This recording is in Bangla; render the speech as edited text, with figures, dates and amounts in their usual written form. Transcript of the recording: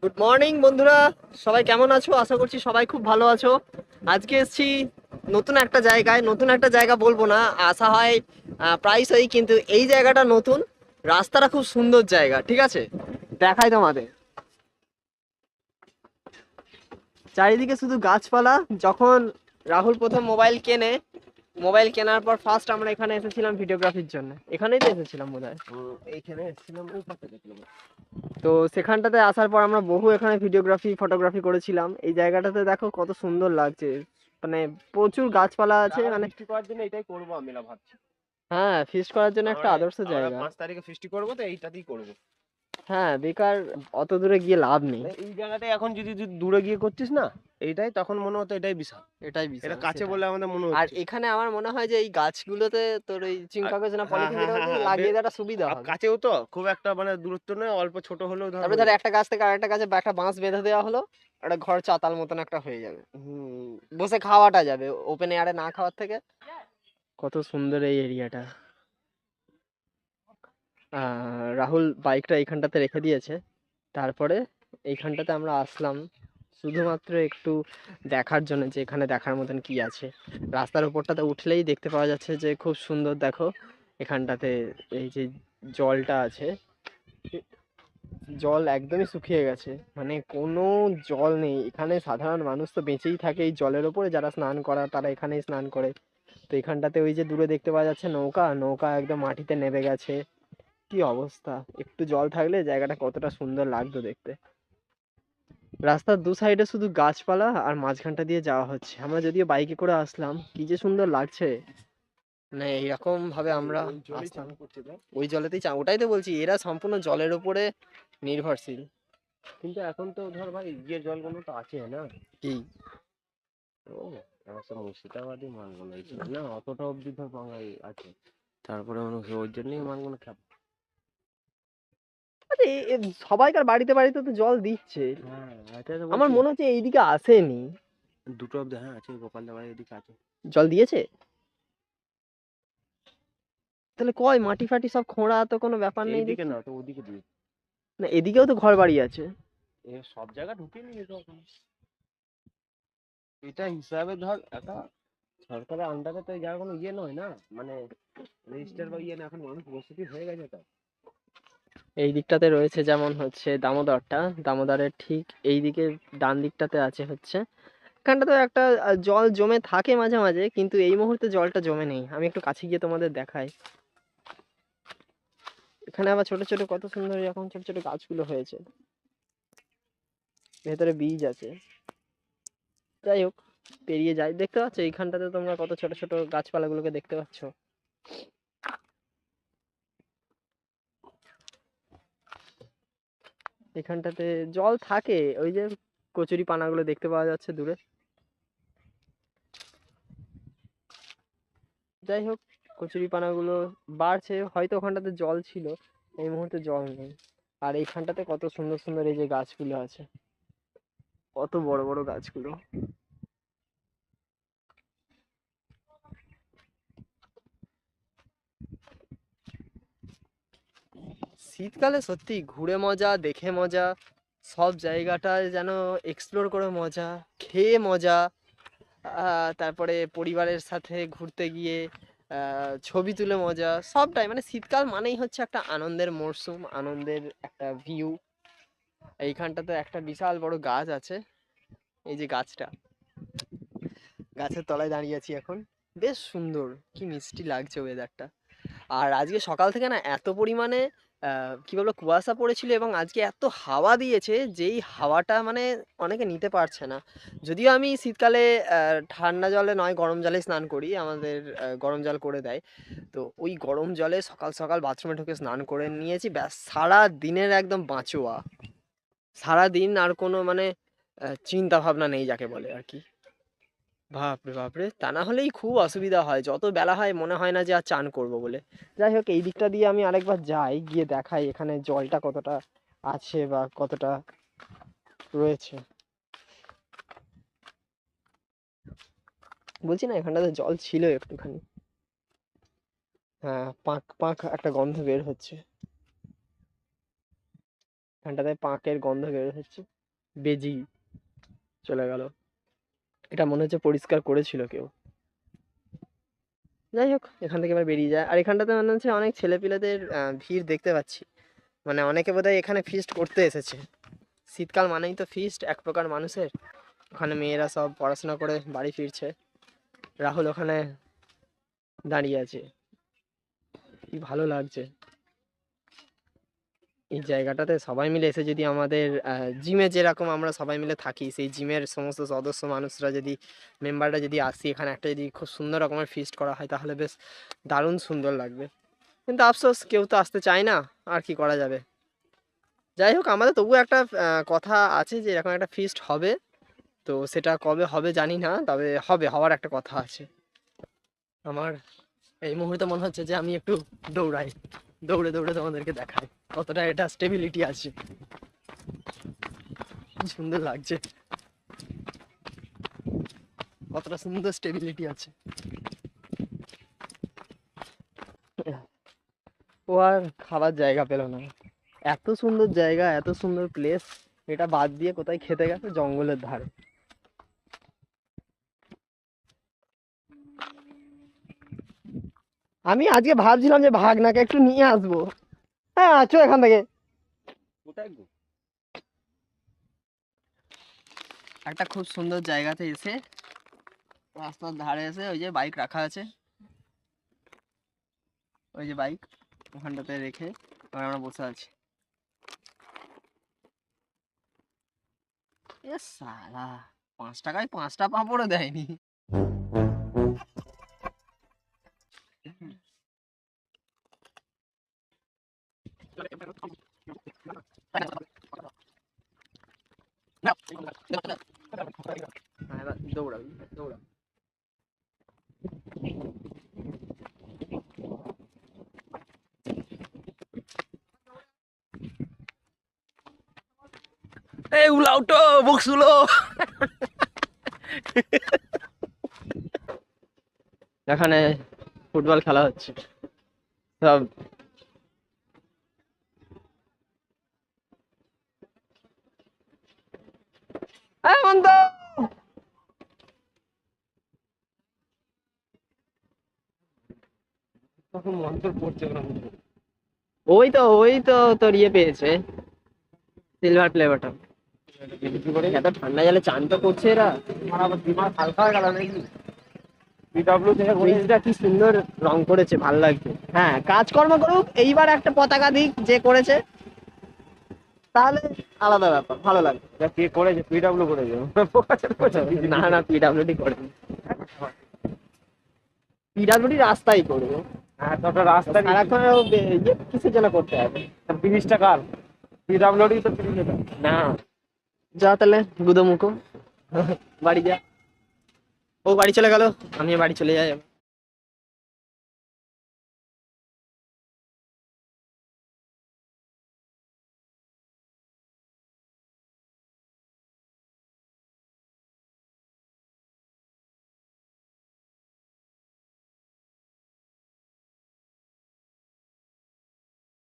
গুড মর্নিং বন্ধুরা, সবাই কেমন আছো? আশা করছি সবাই খুব ভালো আছো। আজকে এসেছি নতুন একটা জায়গায়। নতুন একটা জায়গা বলবো না, আসা হয় প্রায়শই, কিন্তু এই জায়গাটা নতুন। রাস্তাটা খুব সুন্দর জায়গা, ঠিক আছে? দেখাই তোমাদের। চারিদিকে শুধু গাছপালা। যখন রাহুল প্রথম মোবাইল কেনে, মোবাইল কেনার পর ফার্স্ট আমরা এখানে এসেছিলাম ভিডিওগ্রাফির জন্য। এখানেই তো এসেছিলাম বোধহয়। এইখানে এসেছিলাম ওই পাশে দেখলাম। তো সেখানটাতে আসার পর আমরা বহু এখানে ভিডিওগ্রাফি ফটোগ্রাফি করেছিলাম। এই জায়গাটাতে দেখো কত সুন্দর লাগছে, মানে প্রচুর গাছপালা আছে, মানে ফিস্টি করার জন্য এটাই করবো আমি ভাবছি। হ্যাঁ, ফিস্ট করার জন্য একটা আমরা আদর্শ আমরা জায়গা। 5 তারিখে ফিস্টি করবো, তো এইটাতেই করবো। হ্যাঁ, বেকার অত দূরে গিয়ে লাভ নেই। এই জায়গাটায় এখন যদি যদি দূরে গিয়ে করছিস না, এইটাই তখন মনে হতো এটাই বিশাল। এটাই এটা বিশাল, কাছে সেটাই। বলে আমাদের মনে আর হচ্ছে। এখানে আমার মনে হয় যে এই গাছগুলোতে তোর ওই চিং আর কাগজ না হ্যাঁ পলিথিন হ্যাঁ যেটা হ্যাঁ হচ্ছে হ্যাঁ লাগিয়ে দেওয়াটা সুবিধা আর হবে। কাছেও তো খুব একটা মানে দূরত্ব নয়, অল্প ছোট হলেও ধর তারপরে হয়ে ধর যাবে। একটা গাছ থেকে আরেকটা গাছে বা একটা বাঁশ বেঁধে দেওয়া হলো, একটা ঘর চাতাল মতন একটা হয়ে যাবে। বসে খাওয়াটা যাবে ওপেন এয়ারে না খাওয়ার থেকে। কত সুন্দর এই এরিয়াটা। রাহুল বাইকটা এইখানটাতে রেখে দিয়েছে। তারপরে এইখানটাতে আমরা আসলাম শুধুমাত্র একটু দেখার জন্য যে এখানে দেখার মতন কি আছে। রাস্তার উপরটাতে উঠলেই দেখতে পাওয়া যাচ্ছে যে খুব সুন্দর, দেখো এখানটাতে এই যে জলটা আছে, জল একদমই শুকিয়ে গেছে, মানে কোনো জল নেই এখানে। সাধারণ মানুষ তো বেঁচেই থাকে এই জলের ওপরে, যারা স্নান করার তারা এখানেই স্নান করে। তো এখানটাতে ওই যে দূরে দেখতে পাওয়া যাচ্ছে নৌকা, নৌকা একদম মাটিতে নেমে গেছে। কি অবস্থা! একটু জল থাকলে জায়গাটা কতটা সুন্দর লাগতো দেখতে। রাস্তার দু সাইডে শুধু গাছপালা, আর মাঝখানটা দিয়ে যাওয়া হচ্ছে। আমরা যদিও বাইকে করে আসলাম, কি যে সুন্দর লাগছে। মানে এইরকম ভাবে আমরা ওই জলেই আসতাম। চান করছে তো। ওই জলেতেই ওটাই তো বলছি, এরা সম্পূর্ণ জলের উপরে নির্ভরশীল। কিন্তু এখন তো ধর ভাই ইয়ের জলগুলো তো আছে না। কি? ও একটা মুর্শিদাবাদী মালগুলো এইখানে না অতটা অব্দি ধর বাঙালি আছে। তারপরে মানুষ ওর জন্যই মালগুলো খাবে। আরে সবাইকার বাড়িতে বাড়িতে তো জল দিচ্ছে। হ্যাঁ এটাই তো আমার বলছি। মনে হচ্ছে এইদিকে আসেনি। দুটো অব্দি হ্যাঁ আছে, গোপালদা বাড়ির এদিকে আছে। জল দিয়েছে? তাহলে কয় মাটি ফাটি সব খোঁড়া, তো কোনো ব্যাপার নেই এইদিকে দেখছি। না তো ওদিকে দিয়ে। না, এদিকেও তো ঘর বাড়ি আছে। এ সব জায়গা ঢুকিয়ে নিয়ে যেত এখন। এটা হিসাবে ধর একটা সরকারের আন্ডারে তো এই জায়গা কোনো ইয়ে নয় না, মানে রেজিস্টার বা ইয়ে না, এখন মানুষ বসতি হয়ে গেছে তো। এই দিকটাতে রয়েছে যেমন হচ্ছে দামোদরটা, দামোদরের ঠিক এই দিকে ডান দিকটাতে আছে হচ্ছে এখানটাতে একটা জল জমে থাকে মাঝে মাঝে, কিন্তু এই মুহূর্তে জলটা জমে নেই। আমি একটু কাছে গিয়ে তোমাদের দেখাই। এখানে আবার ছোট ছোট কত সুন্দর এরকম ছোট ছোট গাছগুলো হয়েছে, ভেতরে বীজ আছে। যাই হোক, পেরিয়ে যাই। দেখতে পাচ্ছ এইখানটাতে তোমরা কত ছোট ছোট গাছপালাগুলোকে দেখতে পাচ্ছ। এখানটাতে জল থাকে, ওই যে কচুরি পানাগুলো দেখতে পাওয়া যাচ্ছে দূরে। যাই হোক, কচুরি পানাগুলো বাড়ছে, হয়তো ওখানটাতে জল ছিল, এই মুহূর্তে জল নেই। আর এইখানটাতে কত সুন্দর সুন্দর এই যে গাছগুলো আছে, কত বড় বড় গাছগুলো। শীতকালে সত্যি ঘুরে মজা, দেখে মজা, সব জায়গাটায় যেন এক্সপ্লোর করে মজা, খেয়ে মজা। তারপরে পরিবারের সাথে ঘুরতে গিয়ে ছবি তুলে মজা, সবটাই। মানে শীতকাল মানেই হচ্ছে একটা আনন্দের মরশুম, আনন্দের একটা ভিউ। এইখানটাতে একটা বিশাল বড় গাছ আছে, এই যে গাছটা, গাছের তলায় দাঁড়িয়ে আছি এখন। বেশ সুন্দর, কি মিষ্টি লাগছে ওয়েদারটা। আর আজকে সকাল থেকে না এত পরিমাণে কি বলবো কুয়াশা পড়েছিল, এবং আজকে এত হাওয়া দিয়েছে, যেই হাওয়াটা মানে অনেকে নিতে পারছে না। যদিও আমি শীতকালে ঠান্ডা জলে নয় গরম জলে স্নান করি, আমাদের গরম জল করে দেয়। তো ওই গরম জলে সকাল সকাল বাথরুমে ঢুকে স্নান করে নিয়েছি, ব্যাস সারা দিনের একদম বাঁচোয়া। সারা দিন আর কোনো মানে চিন্তা ভাবনা নেই যাকে বলে আর কি। বাপরে বাপরে, তা না হলেই খুব অসুবিধা হয়, যত বেলা হয় মনে হয় না যে আর চান করব বলে। যাই হোক, এই দিকটা দিয়ে আমি আরেকবার যাই, গিয়ে দেখাই এখানে জলটা কতটা আছে বা কতটা রয়েছে। বলছি না, এখানটাতে জল ছিল একটুখানি। হ্যাঁ, পাঁক পাঁক একটা গন্ধ বের হচ্ছে। এখানটাতে পাঁকের গন্ধ বের হচ্ছে। বেজি চলে গেল। এটা মনে হচ্ছে পরিষ্কার করেছিল কেউ। যাই হোক, এখান থেকে এবার বেরিয়ে যায়। আর এখানটাতে মনে হচ্ছে অনেক ছেলেপিলেদের ভিড় দেখতে পাচ্ছি। মানে অনেকে বোধহয় এখানে ফিস্ট করতে এসেছে। শীতকাল মানেই তো ফিস্ট এক প্রকার মানুষের। ওখানে মেয়েরা সব পড়াশোনা করে বাড়ি ফিরছে, রাহুল ওখানে দাঁড়িয়ে আছে। কি ভালো লাগছে এই জায়গাটাতে সবাই মিলে এসে। যদি আমাদের জিমে যেরকম আমরা সবাই মিলে থাকি, সেই জিমের সমস্ত সদস্য মানুষরা যদি, মেম্বাররা যদি আসি, এখানে একটা যদি খুব সুন্দর রকমের ফিস্ট করা হয় তাহলে বেশ দারুণ সুন্দর লাগবে। কিন্তু আফসোস কেউ তো আসতে চায় না, আর কি করা যাবে। যাই হোক, আমাদের তবুও একটা কথা আছে যে এরকম একটা ফিস্ট হবে। তো সেটা কবে হবে জানি না, তবে হবে, হওয়ার একটা কথা আছে। আমার এই মুহূর্তে মনে হচ্ছে যে আমি একটু দৌড়াই, দৌড়ে দৌড়ে তোমাদেরকে দেখাই কতটা এটা স্টেবিলিটি আছে। কি সুন্দর লাগছে, কতটা সুন্দর স্টেবিলিটি আছে। ও আর খাবার জায়গা পেল না। এত সুন্দর জায়গা, এত সুন্দর প্লেস, এটা বাদ দিয়ে কোথায় খেতে গেছে? জঙ্গলের ধারে। আমি আজকে ভাবছিলাম যে ভাগনাকে একটু নিয়ে আসবো। হ্যাঁ, আছো এখান থেকে। একটা খুব সুন্দর জায়গাতে এসে, রাস্তার ধারে এসে, ওই যে বাইক রাখা আছে, ওই যে বাইক ওখানটাতে রেখে আর আমরা বসে আছি। এ সালা, 5 টাকায় 5টা পাঁপড়ও দেয়নি। দৌড়াবি, দৌড়া। এই উলাউটো বক্সুলো। এখানে ফুটবল খেলা হচ্ছে সব। মন্ত, ওই তো তোর ইয়ে পেয়েছে, সিলভার প্লে বাটন। এত ঠান্ডা জলে চান তো করছে এরা। হালকা হয়ে গেল নাকি? ব্রিজটা কি সুন্দর রং করেছে, ভালো লাগছে। হ্যাঁ, কাজকর্ম করুক, এইবার একটা পতাকা দিক যে করেছে, তাহলে আলাদা ব্যাপার, ভালো লাগবে। কে করেছে? পিডব্লিউ করেছে। না না, পিডাব্লিউডি করেনি, পিডাব্লিউডি রাস্তাই করবে। হ্যাঁ, তো ওটা রাস্তা সারাক্ষণ ইয়ে কিসের জন্য করতে হবে? 30 টাকা পিডব্লিউডি তো 30 টাকা না, যা তাহলে গুদো মুখো, বাড়ি যা। ও বাড়ি চলে গেল, আমি বাড়ি চলে যাই।